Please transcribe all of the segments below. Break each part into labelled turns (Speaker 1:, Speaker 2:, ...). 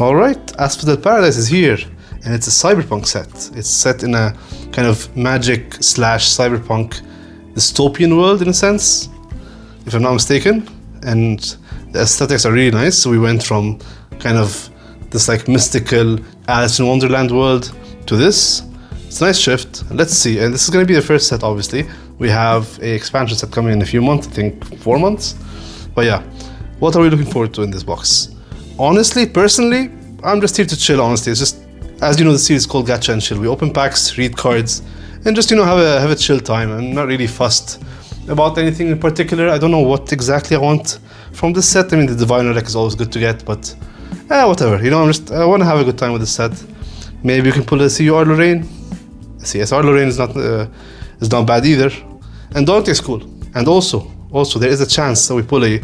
Speaker 1: Alright, Asphodel Paradise is here, and it's a cyberpunk set. It's set in a kind of magic / cyberpunk dystopian world in a sense, if I'm not mistaken. And the aesthetics are really nice, so we went from kind of this like mystical Alice in Wonderland world to this. It's a nice shift. Let's see, and this is going to be the first set obviously. We have a expansion set coming in a few months, I think 4 months. But yeah, what are we looking forward to in this box? Honestly, personally, I'm just here to chill, honestly. It's just, as you know, the series is called Gacha and Chill. We open packs, read cards, and just, have a chill time. I'm not really fussed about anything in particular. I don't know what exactly I want from this set. I mean, the Diviner deck is always good to get, but whatever. I want to have a good time with this set. Maybe you can pull a CR Lorraine. CSR Lorraine is not bad either. And Dante is cool. And also, there is a chance that we pull a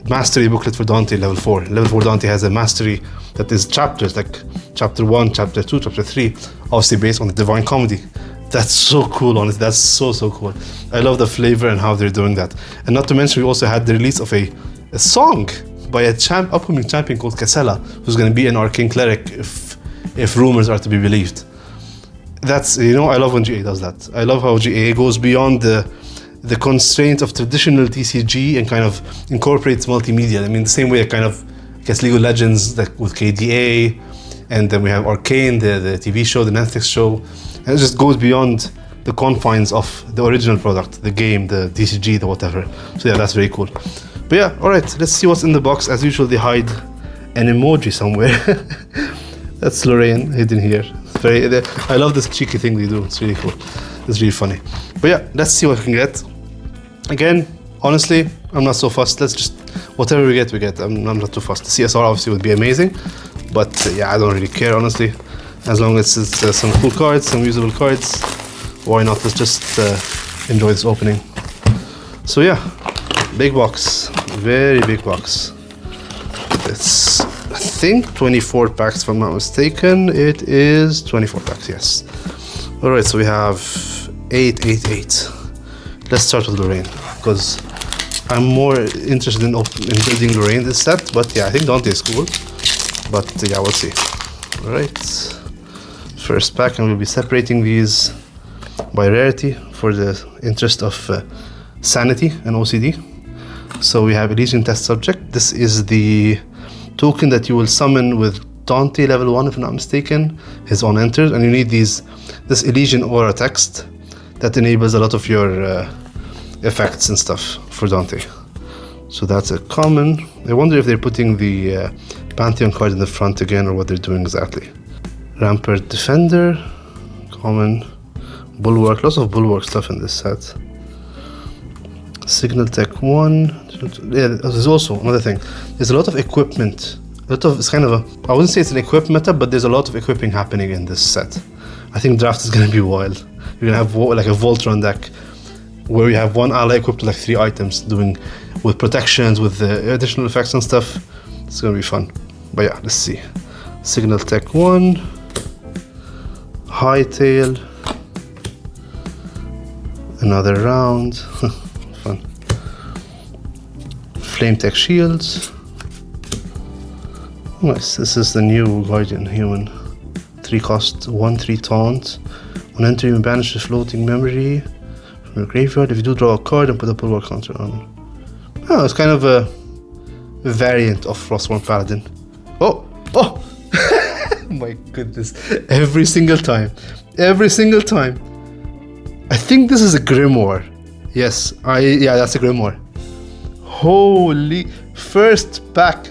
Speaker 1: mastery booklet for Dante level 4. Level 4 Dante has a mastery that is chapters, like chapter 1, chapter 2, chapter 3, obviously based on the Divine Comedy. That's so cool, honestly. That's so cool. I love the flavor and how they're doing that. And not to mention, we also had the release of a song by a upcoming champion called Casella, who's going to be an arcane cleric if rumors are to be believed. That's, I love when GA does that. I love how GA goes beyond the constraint of traditional TCG and kind of incorporates multimedia. I mean, the same way I kind of guess League of Legends, like with KDA, and then we have Arcane, the TV show, the Netflix show, and it just goes beyond the confines of the original product, the game, the TCG, the whatever. So yeah, that's very cool. But yeah, all right, let's see what's in the box. As usual, they hide an emoji somewhere. That's Lorraine hidden here. I love this cheeky thing they do. It's really cool. It's really funny. But yeah, let's see what we can get. Again, honestly, I'm not so fussed. Let's just, whatever we get, we get. I'm not too fussed. The CSR obviously would be amazing, but yeah, I don't really care, honestly. As long as it's some cool cards, some usable cards, why not? Let's just enjoy this opening. So yeah, big box, very big box. It's, I think, 24 packs if I'm not mistaken. It is 24 packs, yes. All right, so we have 888. Let's start with Lorraine, because I'm more interested in building Lorraine this set, but yeah, I think Dante is cool. But yeah, we'll see. All right, first pack, and we'll be separating these by rarity for the interest of sanity and OCD. So we have Elysian Test Subject. This is the token that you will summon with Dante level 1, if I'm not mistaken. His on enters, and you need this Elysian aura text that enables a lot of your effects and stuff for Dante. So that's a common. I wonder if they're putting the Pantheon card in the front again, or what they're doing exactly. Rampart Defender, common. Bulwark, lots of Bulwark stuff in this set. Signal Tech 1. Yeah, there's also another thing. There's a lot of equipment. It's kind of I wouldn't say it's an equip meta, but there's a lot of equipping happening in this set. I think draft is going to be wild. You're going to have like a Voltron deck where you have one ally equipped with like 3 items, with protections, with the additional effects and stuff. It's going to be fun. But yeah, let's see. Signal Tech 1. Hightail. Another round. Fun. Flame Tech Shields. Nice. This is the new Guardian Human. 3 cost, 1/3 taunt. On entry, you banish a floating memory from your graveyard. If you do draw a card, and put a Bulwark counter on. Oh, it's kind of a variant of Frostborn Paladin. Oh! My goodness. Every single time. I think this is a Grimoire. Yes, yeah, that's a Grimoire. Holy, first pack,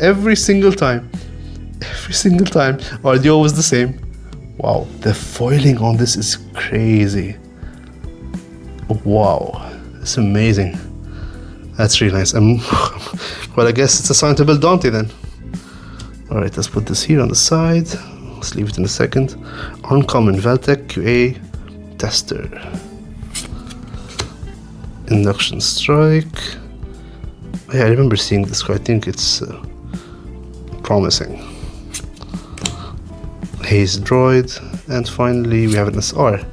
Speaker 1: every single time. Are they always the same? Wow, the foiling on this is crazy. Wow, it's amazing. That's really nice. Well, I guess it's a sign to build Dante then. All right, let's put this here on the side. Let's leave it in a second. Uncommon Veltec QA Tester. Induction Strike. Oh, yeah, I remember seeing this card. I think it's promising. Haze Droid. And finally, we have an SR.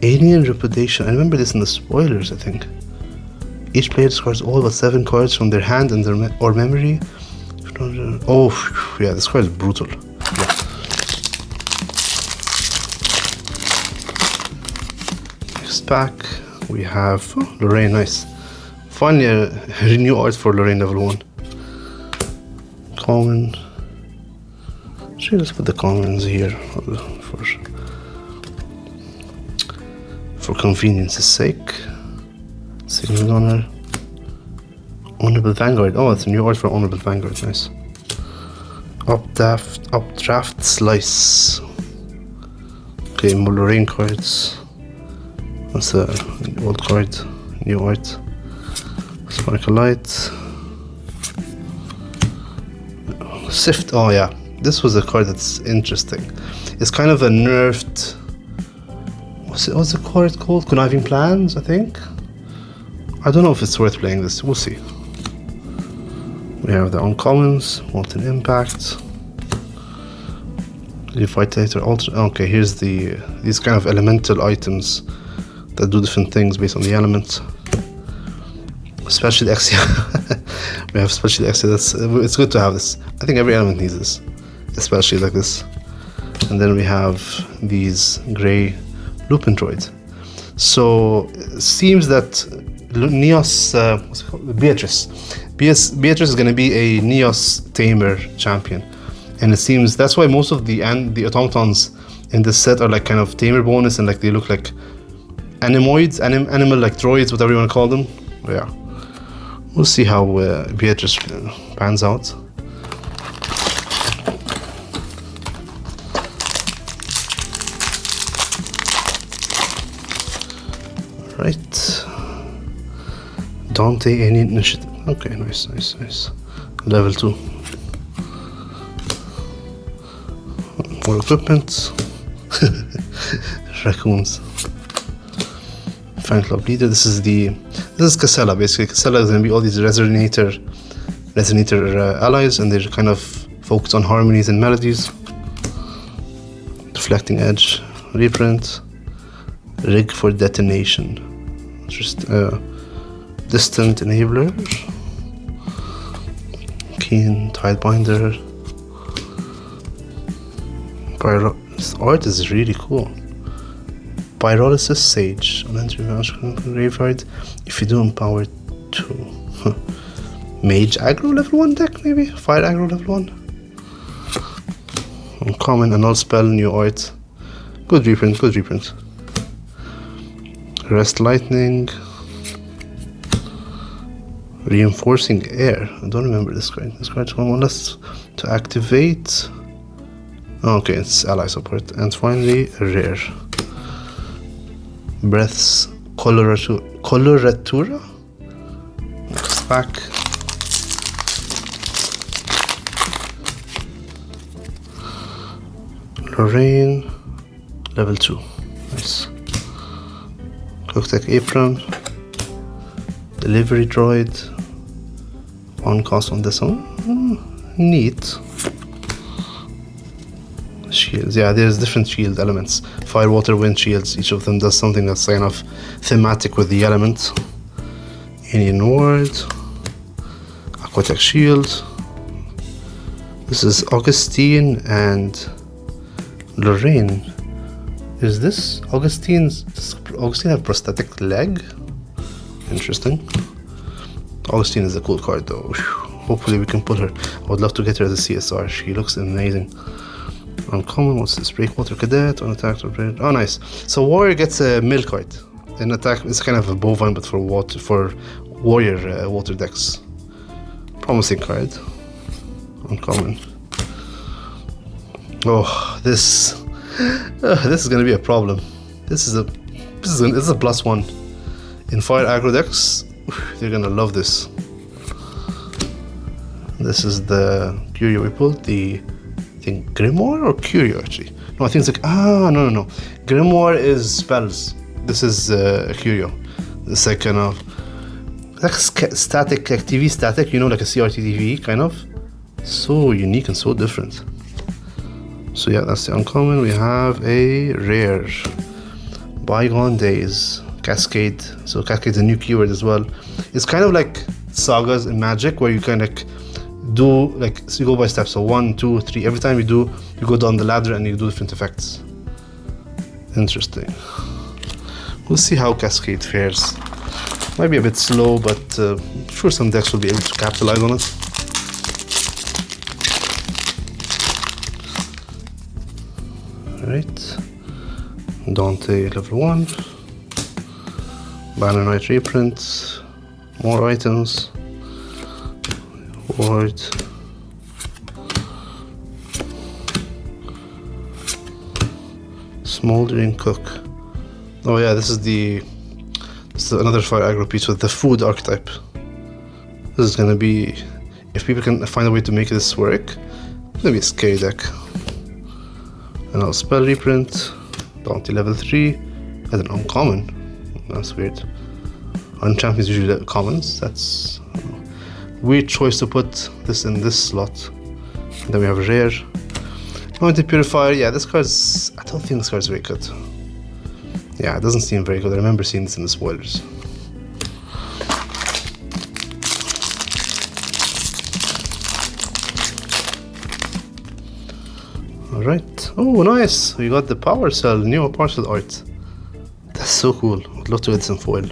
Speaker 1: Alien Reputation. I remember this in the spoilers, I think. Each player discards all but 7 cards from their hand and or memory. Oh, phew, yeah, this card is brutal. Yeah. Next pack, we have Lorraine, nice. Finally, a new art for Lorraine level 1. Common. Actually, let's put the commons here for convenience's sake. Signal Honor. Honorable Vanguard. Oh, it's a new art for Honorable Vanguard. Nice. Updraft Slice. Okay, more Lorraine cards. That's an old card. New art. Sparkle Light. Sift. Oh yeah, this was a card that's interesting. It's kind of a nerfed. What's the card called? Conniving Plans, I think. I don't know if it's worth playing this. We'll see. We have the uncommons, Molten Impact, Revitalator, Ultra. Okay, here's these kind of elemental items that do different things based on the element. Special X. We have Special X. It's good to have this. I think every element needs this, especially like this. And then we have these gray Lupin droid. So it seems that Neos, what's it called? Beatrice is going to be a Neos Tamer champion, and it seems that's why most of the automatons in this set are like kind of Tamer bonus, and like they look like animoids, animal like droids, whatever you want to call them. But yeah, we'll see how Beatrice pans out. Right. Dante any initiative. Okay, nice. Level 2. More equipment. Raccoons. Fan club leader. This is Casella. Basically, Casella is going to be all these resonator allies, and they're kind of focused on harmonies and melodies. Deflecting edge. Reprint. Rig for detonation. Just distant enabler. Keen Tidebinder. This art is really cool. Pyrolysis Sage. On entry graveyard. If you do empower 2. Mage aggro level 1 deck maybe? Fire aggro level 1. Uncommon, Annul Spell, new art. Good reprint. Rest Lightning. Reinforcing Air. I don't remember this card. This card's one less to activate. Okay, it's ally support. And finally, a rare. Breath's Coloratura. Next pack. Lorraine. Level 2. Nice. Cooktech Apron. Delivery Droid. On cost on this one. Neat. Shields. Yeah, there's different shield elements. Fire, water, wind shields. Each of them does something that's kind of thematic with the element. Indian Ward. Aquatech Shield. This is Augustine and Lorraine. Is this Augustine's? Does Augustine have prosthetic leg? Interesting. Augustine is a cool card though. Hopefully we can pull her. I would love to get her as a CSR. She looks amazing. Uncommon, what's this? Breakwater Cadet, on attack or bread. Oh nice. So Warrior gets a mill card. An attack is kind of a bovine but for warrior water decks. Promising card. Uncommon. Oh, this is gonna be a problem. This is a +1. In fire aggro decks, they're gonna love this. This is the Curio we pulled, I think Grimoire or Curio actually. No, I think it's like, no. Grimoire is spells. This is Curio. The second of, like static, like TV static, you know, like a CRT TV kind of. So unique and so different. So yeah, that's the uncommon. We have a rare. Bygone Days. Cascade. So Cascade's a new keyword as well. It's kind of like sagas in Magic where you kind of do like, so you go by steps. So 1, 2, 3. Every time you do, you go down the ladder and you do different effects. Interesting. We'll see how Cascade fares. Might be a bit slow, but I'm sure some decks will be able to capitalize on it. Alright. Dante level 1. Banner Knight reprint. More items. Ward. Smoldering Cook. Oh yeah, this is another fire aggro piece with the food archetype. This is gonna be, if people can find a way to make this work, it's gonna be a scary deck. Another spell reprint. Dante level 3 as an uncommon. That's weird. Unchampions usually commons. That's weird choice to put this in this slot. And then we have rare. Mountain Purifier. Yeah, this card's, I don't think this card's very good. Yeah, it doesn't seem very good. I remember seeing this in the spoilers. Alright. Oh, nice. We got the Power Cell, new Power Cell art. That's so cool. I'd love to get this in foil.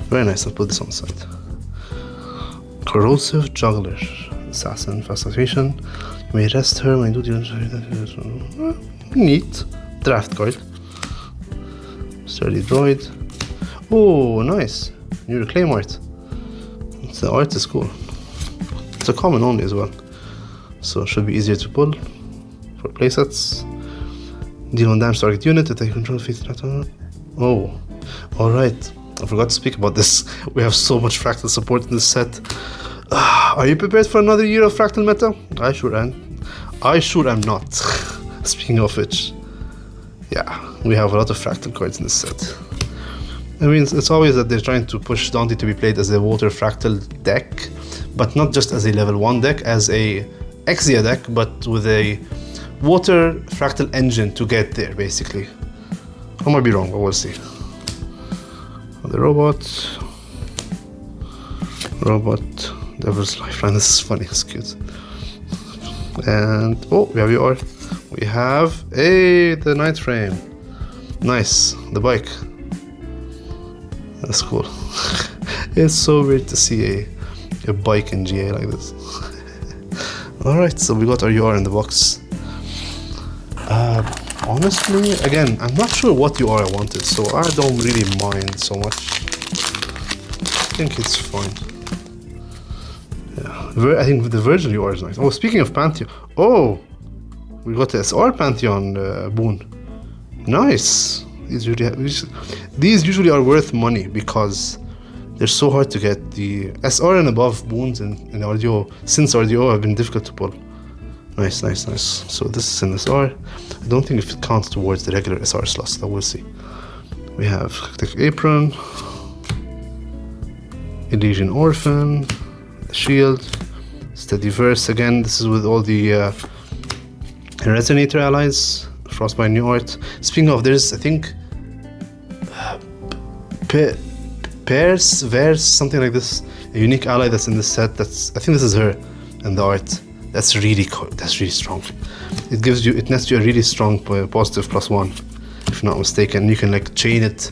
Speaker 1: Very nice. I'll put this on the side. Corrosive Juggler. Assassin, fast activation. You may rest her when you do the... Neat. Draft card. Sturdy Droid. Oh, nice. New Reclaim art. The art is cool. It's a common only as well. So it should be easier to pull for playsets. Deal 1 damage to target unit that they control face. Oh, alright. I forgot to speak about this. We have so much fractal support in this set. Are you prepared for another year of fractal meta? I sure am. I sure am not. Speaking of which, yeah, we have a lot of fractal cards in this set. I mean, it's always that they're trying to push Dante to be played as a water fractal deck, but not just as a level 1 deck, as a Exia deck, but with a water fractal engine to get there, basically. I might be wrong, but we'll see. The robot, Devil's Lifeline. This is funny, it's cute. And oh, we have your. We have the Night Frame. Nice, the bike. That's cool. It's so weird to see a bike in GA like this. Alright, so we got our UR in the box. Honestly, again, I'm not sure what UR I wanted, so I don't really mind so much. I think it's fine. Yeah, I think the Virgil UR is nice. Oh, speaking of Pantheon. Oh! We got the SR Pantheon boon. Nice! These usually are worth money because they're so hard to get. The SR and above boons in RDO, since RDO, have been difficult to pull. Nice, nice, nice. So this is an SR. I don't think if it counts towards the regular SR slots, but we'll see. We have Hectic Apron, Elysian Orphan, the Shield, Steady Verse again. This is with all the Resonator allies, Frostbite new art. Speaking of, there's, I think, Verse, something like this, a unique ally that's in this set. That's, I think this is her, and the art. That's really strong. It gives you, it nets you a really strong positive +1, if not mistaken. You can like chain it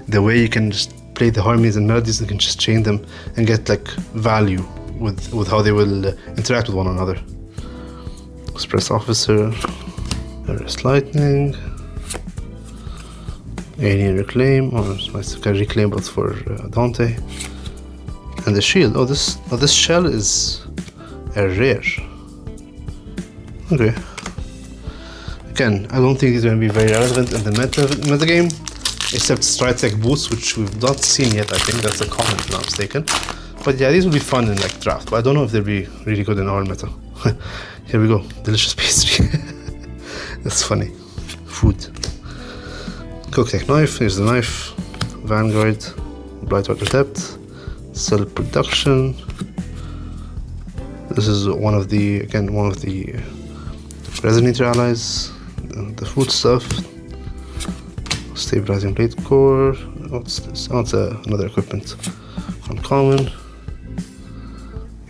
Speaker 1: the way you can just play the harmonies and melodies. You can just chain them and get like value with how they will interact with one another. Express Officer, Arrest Lightning, Alien Reclaim, or I can reclaim both for Dante, and the Shield. Oh, this shell is a rare. Okay. Again, I don't think these are going to be very relevant in the meta game, except Stratec boosts, which we've not seen yet. I think that's a comment, if I'm not mistaken. But yeah, these will be fun in like draft, but I don't know if they'll be really good in our meta. Here we go, delicious pastry. That's funny. Food. Cooktech knife. Here's the knife. Vanguard. Blightwater Depth. Cell Production. This is one of the Resonator allies, the food stuff, Stabilizing Blade Core. What's this? Oh, it's another equipment. Uncommon.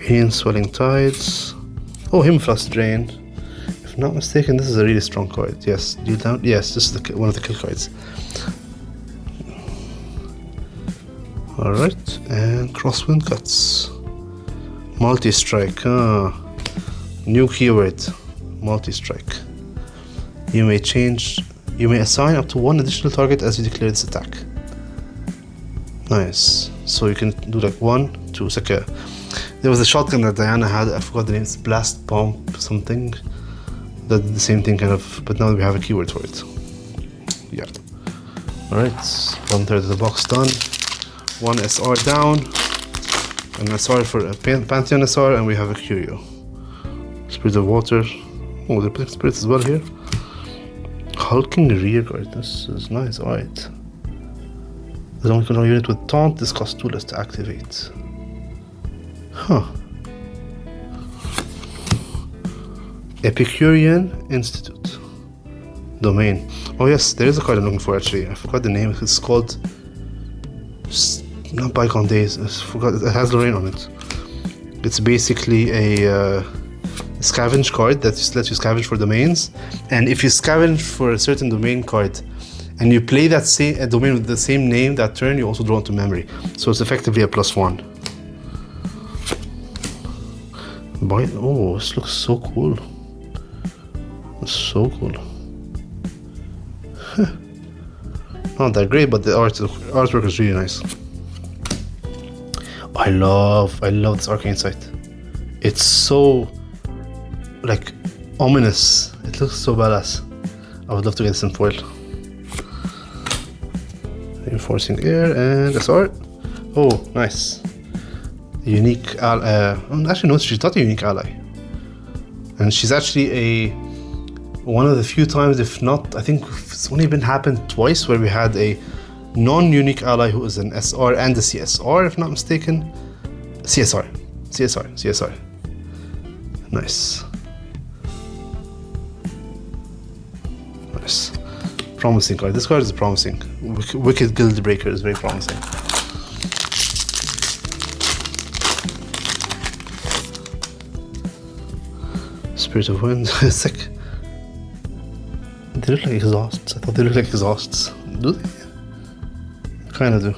Speaker 1: Alien Swelling Tides. Oh, Himfrost Drain. If not mistaken, this is a really strong card. Yes, deal down. Yes, this is one of the kill cards. Alright, and Crosswind Cuts. Multi-strike. New keyword. Multi-strike. You may assign up to one additional target as you declare this attack. Nice. So you can do like 1, 2, it's like a... There was a shotgun that Diana had, I forgot the name, it's Blast Bomb something. That did the same thing kind of, but now we have a keyword for it. Yeah. Alright, 1/3 of the box done. 1 SR down. An SR for a Pantheon SR, and we have a Curio. Spirit of Water. Oh, they're putting spirits as well here. Hulking Rear Guard, this is nice, alright. There's only control unit with Taunt, this costs 2 less to activate. Huh. Epicurean Institute. Domain. Oh yes, there is a card I'm looking for actually. I forgot the name. It's called... Not Bygone Days. I forgot. It has Lorraine on it. It's basically a scavenge card that just lets you scavenge for domains. And if you scavenge for a certain domain card and you play that same domain with the same name that turn, you also draw into memory. So it's effectively a +1. Oh, this looks so cool. It's so cool. Not that great, but the artwork is really nice. I love this arcane sight. It's so like ominous. It looks so badass. I would love to get this in foil. Reinforcing air and SR. Oh, nice. Unique ally. Actually, no, she's not a unique ally, and she's actually one of the few times, if not, I think it's only been happened twice, where we had a non-unique ally who is an SR and a CSR, if not mistaken. CSR. Nice. Nice. Promising card. This card is promising. Wicked Guild Breaker is very promising. Spirit of Wind. Sick. They look like exhausts. I thought they looked like exhausts. Do they? Kinda do.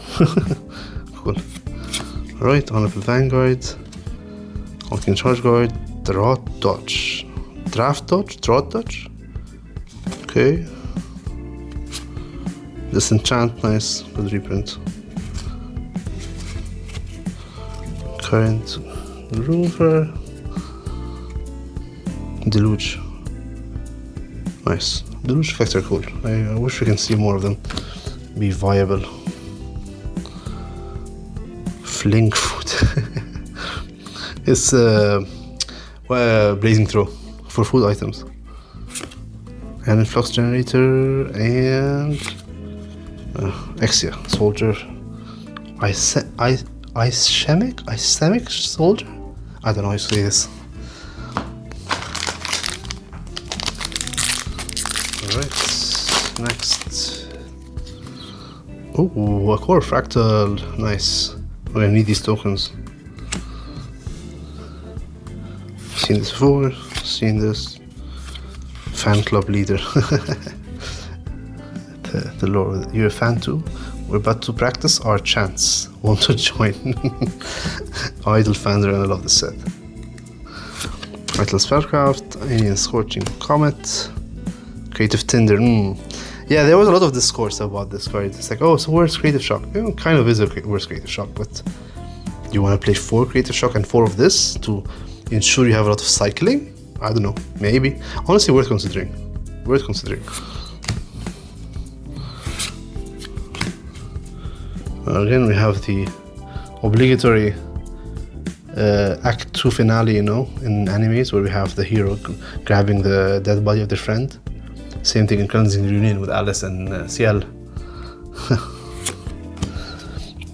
Speaker 1: Cool. Alright, Honorable Vanguard. Hulking Charge Guard. Draft Dodge. Okay. Disenchant, nice. Good reprint. Current Rover. Deluge. Nice. Deluge effects are cool. I wish we can see more of them be viable. Fling Food. It's Blazing Throw for food items. And Influx Generator and Exia Soldier. Isemic Soldier? I don't know how to say this. Alright, next. Oh, a core fractal. Nice. We're gonna need these tokens. Seen this before, seen this. Fan club leader. the lore. You're a fan too? We're about to practice our chants. Want to join? Idle fans are gonna love this set. Vital Spellcraft, Alien Scorching Comet, Creative Tinder. Yeah, there was a lot of discourse about this card. It's like, oh, so where's Creative Shock? Kind of is where's Creative Shock, but you want to play 4 Creative Shock and 4 of this to ensure you have a lot of cycling? I don't know, maybe. Honestly, worth considering. Again, we have the obligatory Act 2 finale, in animes, where we have the hero grabbing the dead body of their friend. Same thing in Cleansing Reunion with Alice and Ciel.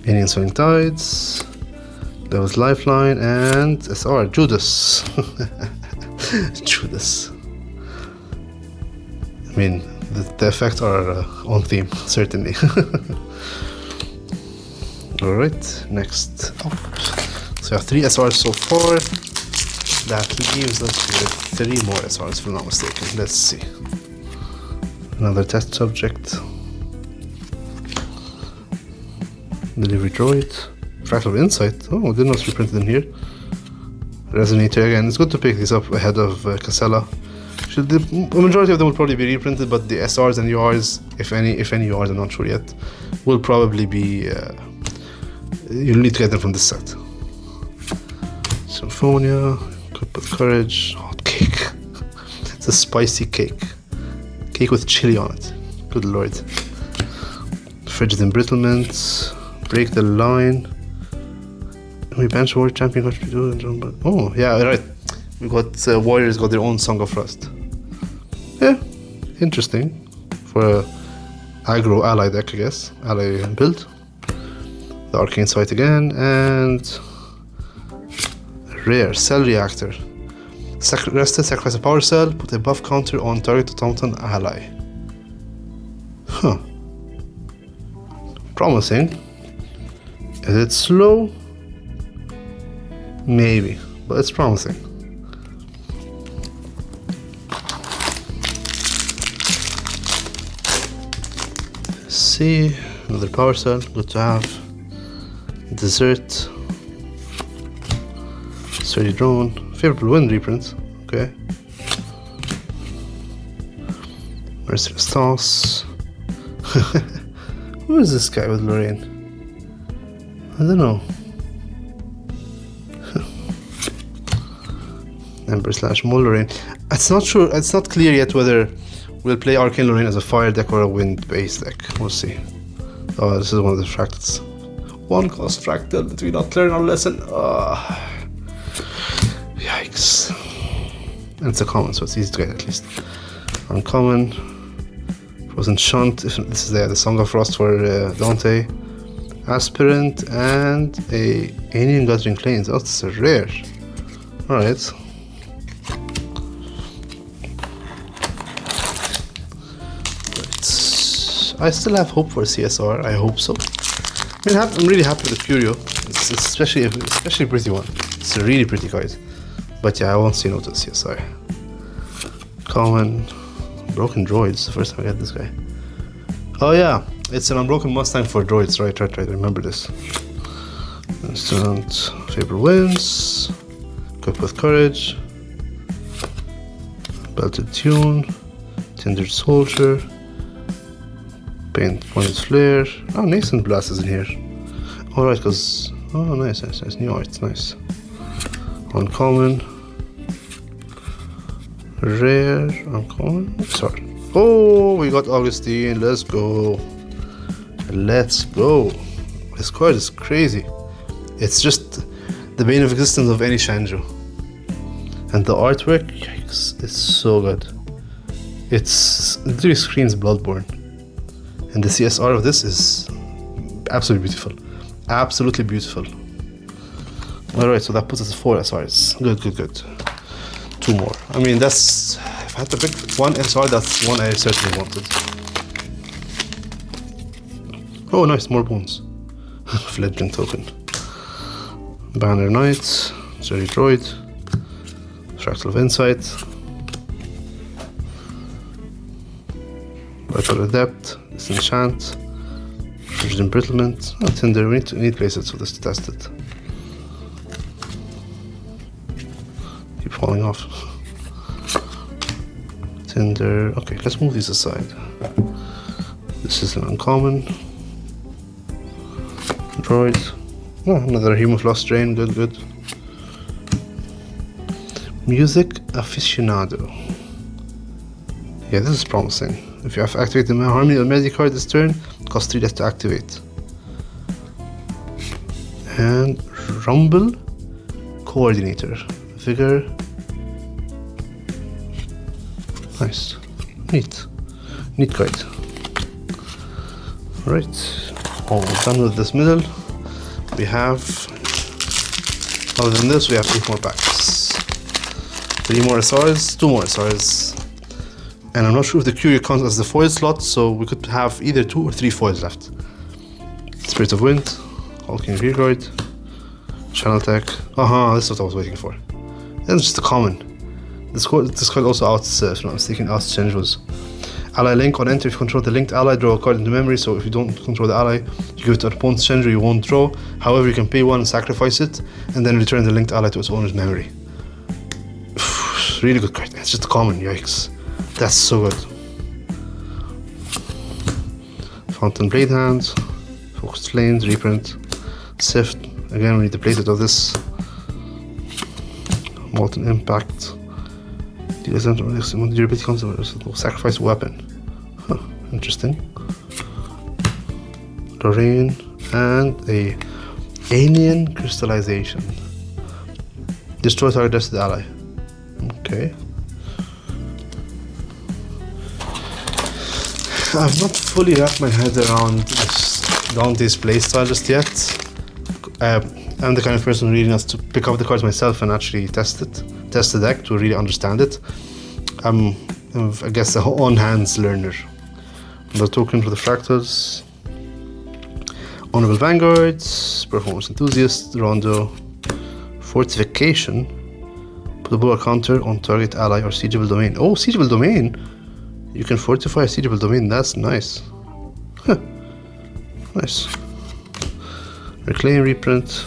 Speaker 1: Alien Swing Tides. There was Lifeline and SR, Judas. Judas. I mean, the effects are on theme, certainly. Alright, next up. So we have 3 SRs so far. That leaves us with 3 more SRs if I'm not mistaken. Let's see. Another test subject. Delivery droid. Fractal Insight. Oh, didn't know it's reprinted in here. Resonator again. It's good to pick these up ahead of Casella. The majority of them will probably be reprinted, but the SRs and URs, if any URs, I'm not sure yet, will probably be. You'll need to get them from this set. Symphonia, Cup with Courage, hot cake. It's a spicy cake. Cake with chili on it. Good lord. Frigid Embrittlement, Break the Line. We bench Warrior Champion. Oh, yeah, right. We got Warriors got their own Song of Frost. Yeah, interesting. For a aggro ally deck, I guess. Ally build. The Arcane Sight again, and rare Cell Reactor. Rested, sacrifice a power cell, put a buff counter on target automaton ally. Huh. Promising. Is it slow? Maybe, but it's promising. See, another power cell, good to have. Dessert. Sturdy Drone. Favorable Wind reprint. Okay. Merciless Toss. Who is this guy with Lorraine? I don't know. Ember / Mole Lorraine. It's not sure. It's not clear yet whether we'll play Arcane Lorraine as a fire deck or a wind based deck. We'll see. Oh, this is one of the fractals. 1 cost fractal. Did we not learn our lesson? Yikes. And it's a common, so it's easy to get at least. Uncommon. Frozen Shunt. This is the Song of Frost for Dante. Aspirant and a Alien Guttering Plains. Oh, it's a rare. Alright. I still have hope for CSR. I hope so. I'm really happy with the Curio. It's especially a pretty one. It's a really pretty card. But yeah, I won't say no to the CSR. Common. Broken Droids. The first time I get this guy. Oh yeah, it's an Unbroken Mustang for droids. Right. Remember this. Instant. Favorable Winds. Cup with Courage. Belted Tune. Tindered Soldier. Paint Pointed Flare. Oh, Nascent Blast is in here. Alright, because. Oh, nice. New art, nice. Uncommon. Rare. Uncommon. Sorry. Oh, we got Augustine. Let's go. This card is crazy. It's just the bane of existence of any Shanjo. And the artwork, yikes, it's so good. It literally screams Bloodborne. And the CSR of this is absolutely beautiful. Absolutely beautiful. Alright, so that puts us at 4 SRs. Good. 2 more. I mean, that's... If I had to pick one SR, that's one I certainly wanted. Oh, nice, more bones. Fledgling token. Banner Knight. Jerry Droid. Fractal of Insight. Vital Adept. Disenchant. Frigid Embrittlement. Oh, Tinder. We need places for this to test it. Keep falling off. Tinder. Okay, let's move these aside. This is an uncommon. Droid. Oh, another Human Floss Drain. Good. Music Aficionado. Yeah, this is promising. If you have activated the Harmony or Melody card this turn, cost 3 less to activate. And Rumble Coordinator. Vigor. Nice. Neat card. Alright. Almost done with this middle. We have, other than this, we have 8 more packs. 3 more SRs, 2 more SRs. And I'm not sure if the Curio counts as the foil slot, so we could have either 2 or 3 foils left. Spirit of Wind, Hulking Rearguard, Channel Tech. This is what I was waiting for. And it's just a common. This card also outs, if I'm not mistaken, outs changes. Ally link on enter. If you control the linked ally, draw a card into memory. So if you don't control the ally, you give it to an opponent's Chandra, you won't draw. However, you can pay 1 and sacrifice it, and then return the linked ally to its owner's memory. Really good card. It's just a common, yikes. That's so good. Fountain Blade Hands, Focused Flames, Reprint, Sift. Again, we need the playset of this. Molten Impact. Durability concept. Sacrifice weapon. Huh, interesting. Lorraine and a Alien Crystallization. Destroy target destined ally. Okay. I've not fully wrapped my head around Dante's playstyle just yet. I'm the kind of person who really has to pick up the cards myself and actually test the deck to really understand it. I'm I guess, a on-hands learner. The token for the fractals. Honorable Vanguards, Performance Enthusiast, Rondo, Fortification. Put a blower counter on target ally or siegeable domain. Oh, siegeable domain! You can fortify a siegeable domain, that's nice. Huh. Nice. Reclaim, reprint.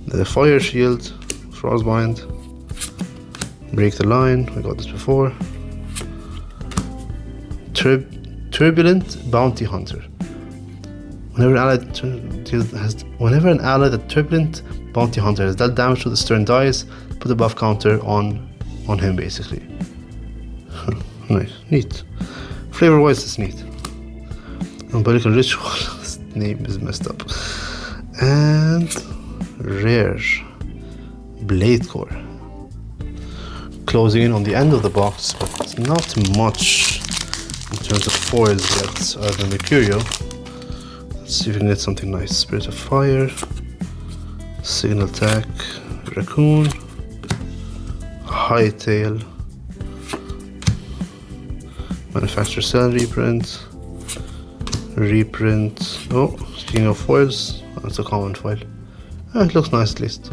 Speaker 1: The Fire Shield, Frostbind. Break the Line, we got this before. Turbulent Bounty Hunter. Whenever an ally that Turbulent Bounty Hunter has dealt damage to the stern dies, put a buff counter on him basically. Nice, neat. Flavor wise, it's neat. Umbilical Ritual, his name is messed up. And rare Blade Core. Closing in on the end of the box, but not much in terms of foils yet, other than the Curio. Let's see if we can get something nice. Spirit of Fire, Signal Tech, Raccoon, Hightail, Manufacturer Cell reprint. Oh, speaking of foils, that's a common foil. It looks nice at least.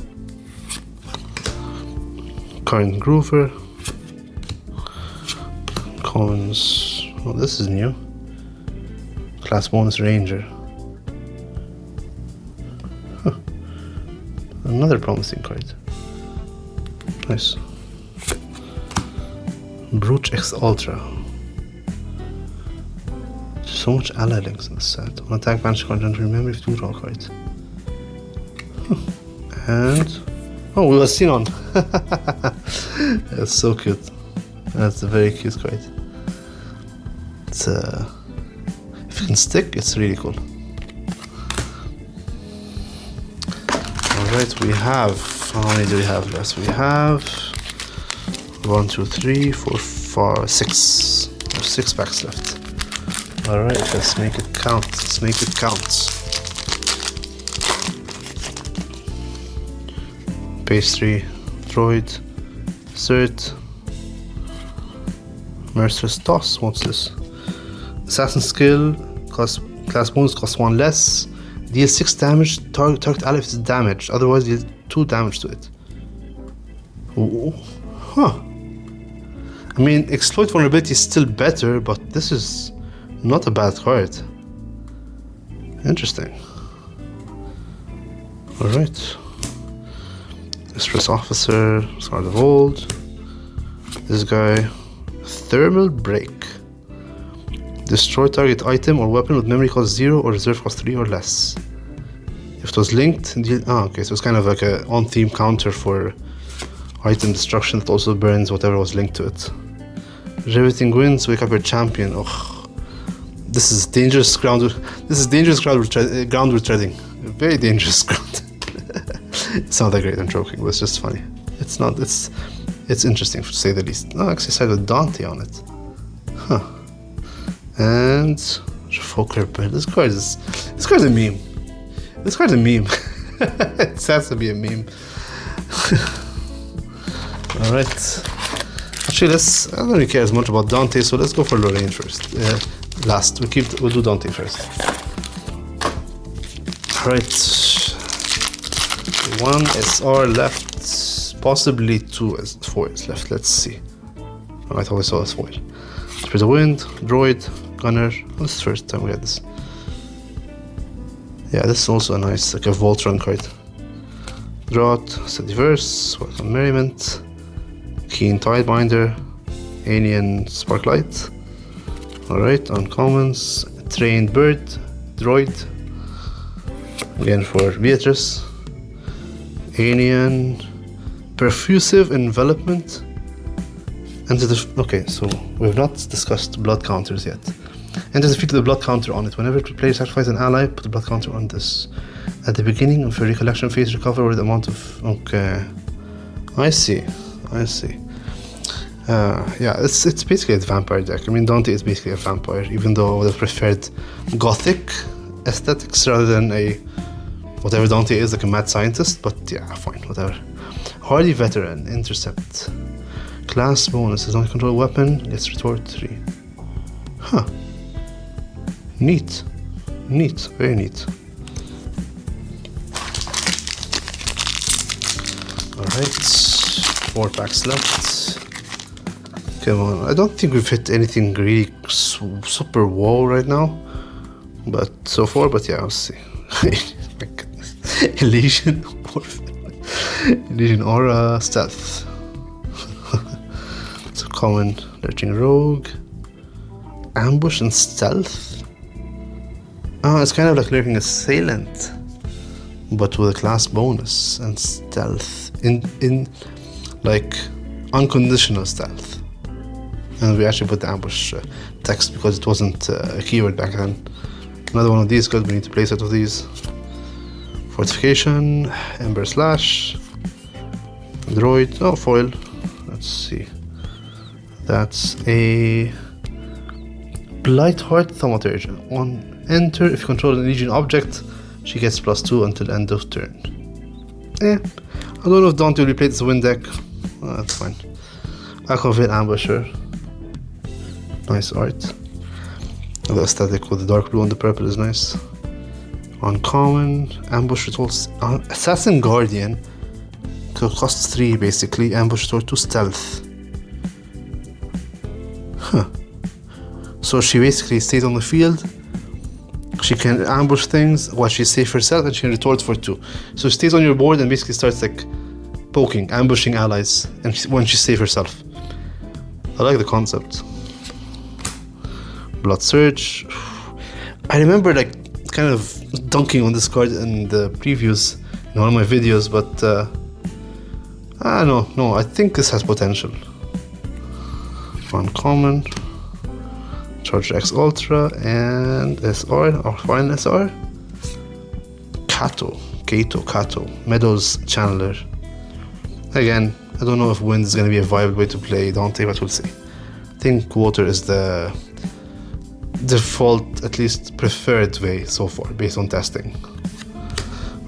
Speaker 1: Current Groover. Commons. Oh, this is new. Class bonus Ranger. Huh. Another promising card. Nice. Brooch X Ultra. So much ally links in this set. On attack, vanish card, and remember if you draw cards. And oh, we were seen on. That's so cute. That's a very cute card. It's if it can stick, it's really cool. Alright, we have, how many do we have left? We have 1, 2, 3, 4, 5, 6. There's 6 packs left. Alright, let's make it count. Let's make it count. Pastry, Droid, Cert, Mercer's Toss. What's this? Assassin Skill, class bonus costs 1 less. Deal 6 damage, target ally if it's damaged, otherwise deal 2 damage to it. Ooh. Huh. I mean, Exploit Vulnerability is still better, but this is not a bad card. Interesting. Alright. Express Officer, Sword of Old. This guy. Thermal Break. Destroy target item or weapon with memory cost 0 or reserve cost 3 or less. If it was linked, okay, so it's kind of like a on-theme counter for item destruction that also burns whatever was linked to it. Riveting Winds, wake up your champion. Oh, this is dangerous ground. This is dangerous ground we're treading. Very dangerous ground. It's not that great, I'm joking, but it's just funny. It's not, it's interesting to say the least. No, actually I started with Dante on it. Huh. And Fokker Bird. This card's a meme. This card's a meme. It has to be a meme. Alright. Actually, I don't really care as much about Dante, so let's go for Lorraine first. Last. We'll do Dante first. Alright. One SR left, possibly two foils left. Let's see. Oh, I thought I saw a foil. Spirit of Wind, Droid, Gunner. This is the first time we had this. Yeah, this is also a nice, like a Voltron card. Drought, Sediverse, Welcome Merriment, Keen Tidebinder, Alien Sparklight. Alright, uncommons, Trained Bird, Droid. Again for Beatrice. Alien, Perfusive Envelopment. Okay, so we've not discussed blood counters yet. Enter the field with the blood counter on it. Whenever the player sacrifices an ally, put the blood counter on this. At the beginning of your recollection phase, recover the amount of... Okay. I see. Yeah, it's basically a vampire deck. I mean, Dante is basically a vampire, even though I would have preferred gothic aesthetics rather than a... whatever Dante is, like a mad scientist, but yeah, fine, whatever. Hardy Veteran, Intercept. Class bonus, is only control weapon, gets retort 3. Huh. Neat, very neat. Alright, 4 packs left. Come on, I don't think we've hit anything really super wow right now. But so far, but yeah, I'll see. My goodness. Elysian Aura, Stealth. So common, Lurching Rogue. Ambush and Stealth. Oh, it's kind of like Lurking Assailant, but with a class bonus and stealth in like unconditional stealth. And we actually put the ambush text because it wasn't a keyword back then. Another one of these because we need to play a set of these. Fortification, Ember Slash, Droid, oh foil. Let's see. That's a Blightheart Thaumaturge. On enter, if you control an Legion object, she gets +2 until end of turn. I don't know if Dante will replay this win deck. That's fine. Aquavit Ambusher. Nice art. The aesthetic with the dark blue and the purple is nice. Uncommon, Ambush Retort, Assassin Guardian. So it costs 3 basically. Ambush Retort 2 Stealth. Huh. So she basically stays on the field. She can ambush things while she's safe herself, and she can retort for 2. So she stays on your board and basically starts like poking, ambushing allies, and when she's safe herself. I like the concept. Blood Surge. I remember like kind of dunking on this card in the previews in one of my videos, but no, I think this has potential. Uncommon. Charger X Ultra and SR, or final SR. Kato, Meadows Channeler. Again, I don't know if wind is going to be a viable way to play Dante, but we'll see. I think water is the default, at least preferred way so far, based on testing.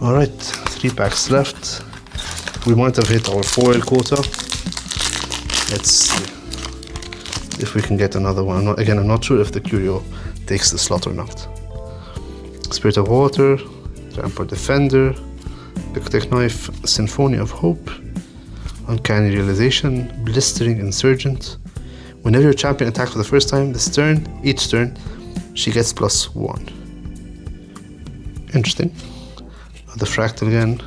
Speaker 1: Alright, 3 packs left. We might have hit our foil quota. Let's see if we can get another one. I'm not sure if the Curio takes the slot or not. Spirit of Water, Rampart Defender, Picotic Knife, Symphony of Hope, Uncanny Realization, Blistering Insurgent. Whenever your champion attacks for the first time each turn, she gets +1. Interesting. The Fractal again,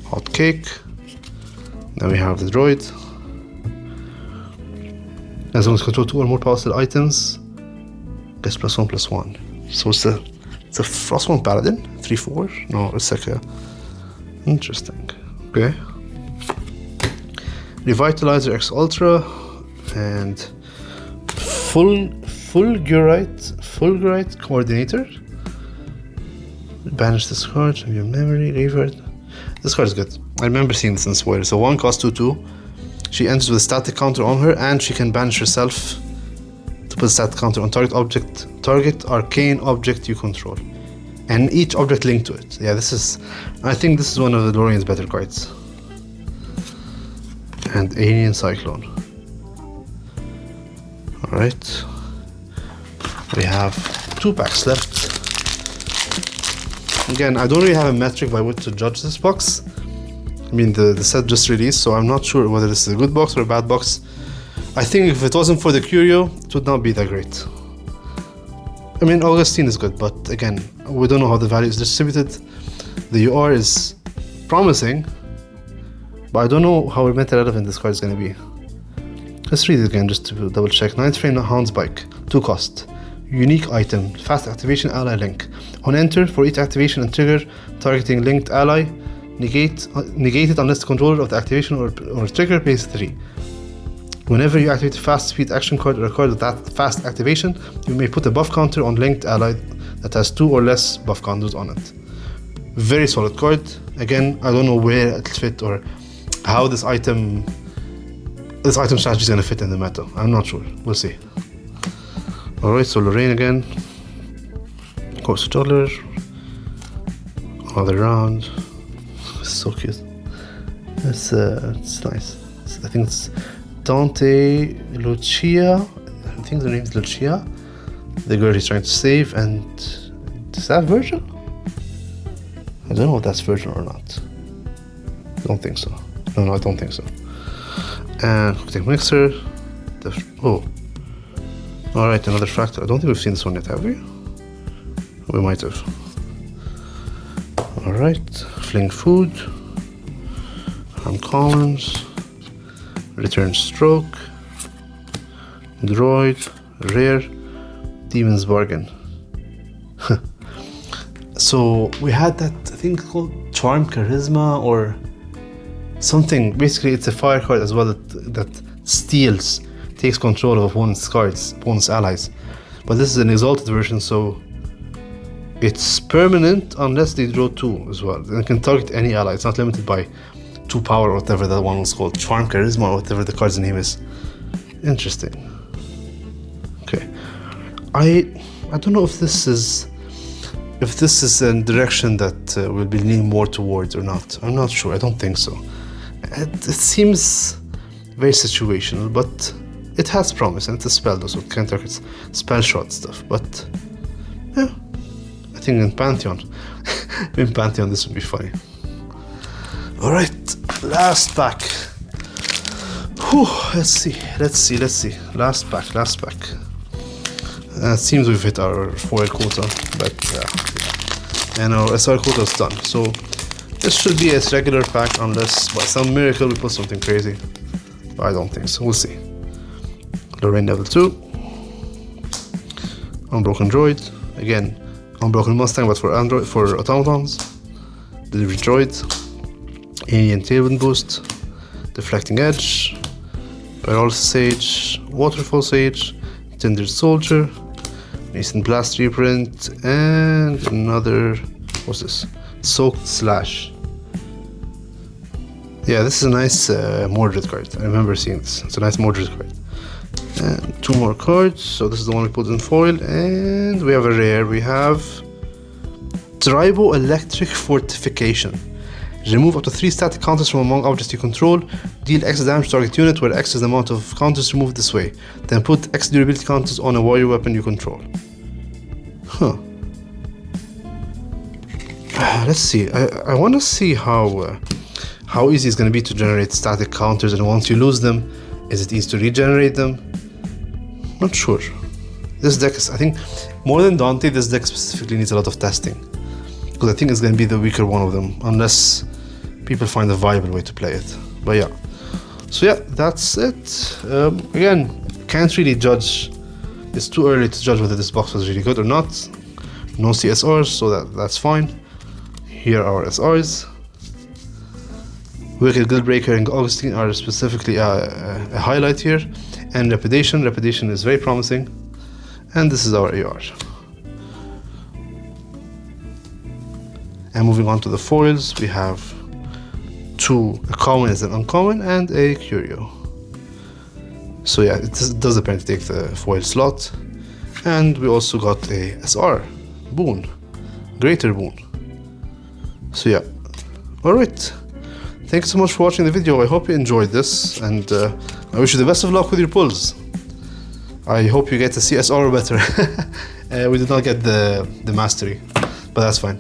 Speaker 1: Hot Cake. Then we have the Droid. As long as control 2 or more powerful items, gets +1/+1. So it's a Frostmourne Paladin, 3/4. No, it's like a interesting. Okay. Revitalizer X Ultra and Fulgurite Coordinator. Banish this card from your memory, graveyard. This card is good. I remember seeing this in Spoiler. So 1 cost 2/2. She enters with a static counter on her, and she can banish herself to put a static counter on target arcane object you control, and each object linked to it. Yeah, I think this is one of the Dorian's better cards. And Alien Cyclone. Alright. We have 2 packs left. Again, I don't really have a metric by which to judge this box. I mean, the set just released, so I'm not sure whether this is a good box or a bad box. I think if it wasn't for the curio, it would not be that great. I mean, Augustine is good, but again, we don't know how the value is distributed. The UR is promising, but I don't know how meta relevant this card is going to be. Let's read it again just to double check. 9th frame Hound's Bike, 2 cost. Unique item, fast activation ally link. On enter, for each activation and trigger targeting linked ally, negate it unless the controller of the activation or trigger pays 3. Whenever you activate a fast speed action card or a card with that fast activation, you may put a buff counter on linked ally that has 2 or less buff counters on it. Very solid card. Again, I don't know where it'll fit or how this item strategy is going to fit in the meta. I'm not sure. We'll see. Alright, so Lorraine again. Course Toddler. All around. So cute. It's nice. I think it's Dante, Lucia. I think the name is Lucia. The girl he's trying to save, and is that Virgil? I don't know if that's Virgil or not. I don't think so. No, I don't think so. And Cooking Mixer. Alright, another Fractal. I don't think we've seen this one yet, have we? We might have. Alright, Fling Food. Uncommons. Return Stroke. Droid. Rare. Demon's Bargain. So we had that thing called Charm Charisma or something. Basically, it's a fire card as well that steals, takes control of opponent's cards, opponent's allies. But this is an exalted version, so it's permanent unless they draw 2 as well. And it can target any ally. It's not limited by 2 power or whatever that one was called, Charm Charisma or whatever the card's name is. Interesting. Okay, I don't know if this is a direction that we'll be leaning more towards or not. I'm not sure. I don't think so. It seems very situational, but it has promise, and it's a spell though, so it can target spell shot stuff. But yeah, I think in Pantheon, this would be funny. All right, last pack. Whew, let's see. Last pack. It seems we've hit our foil quota, but and our SR quota is done. So this should be a regular pack unless by some miracle we put something crazy. But I don't think so. We'll see. Lorraine level 2. Unbroken Droid. Again, Unbroken Mustang, but for automatons. Delivery Droid. Alien Tailwind Boost. Deflecting Edge. Paralysis Sage. Waterfall Sage. Tindered Soldier. Nascent Blast reprint. And another. What's this? Soaked Slash. Yeah, this is a nice Mordred card. I remember seeing this. It's a nice Mordred card. And 2 more cards. So this is the one we put in foil. And we have a rare. We have Tribo Electric Fortification. Remove up to 3 static counters from among objects you control. Deal X damage to target unit, where X is the amount of counters removed this way. Then put X durability counters on a warrior weapon you control. Huh. Let's see. I want to see how easy it's going to be to generate static counters, and once you lose them, is it easy to regenerate them? Not sure. This deck is, I think, more than Dante, this deck specifically needs a lot of testing, because I think it's going to be the weaker one of them, unless people find a viable way to play it. But yeah. So yeah, that's it. Again, can't really judge. It's too early to judge whether this box was really good or not. No CSRs, so that's fine. Here are our SRs. Wicked, Guildbreaker, and Augustine are specifically a highlight here. And Repudation. Repudation is very promising. And this is our AR. And moving on to the foils, we have 2, a common and an uncommon, and a curio. So yeah, it does apparently take the foil slot. And we also got a SR boon, greater boon. So yeah, alright. Thank you so much for watching the video. I hope you enjoyed this, and I wish you the best of luck with your pulls. I hope you get the CSR better. We did not get the mastery, but that's fine.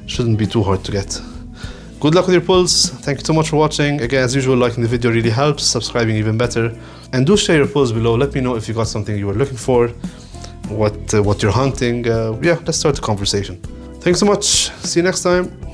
Speaker 1: Shouldn't be too hard to get. Good luck with your pulls. Thank you so much for watching. Again, as usual, liking the video really helps, subscribing even better. And do share your pulls below. Let me know if you got something you were looking for, what you're hunting. Yeah, let's start the conversation. Thanks so much. See you next time.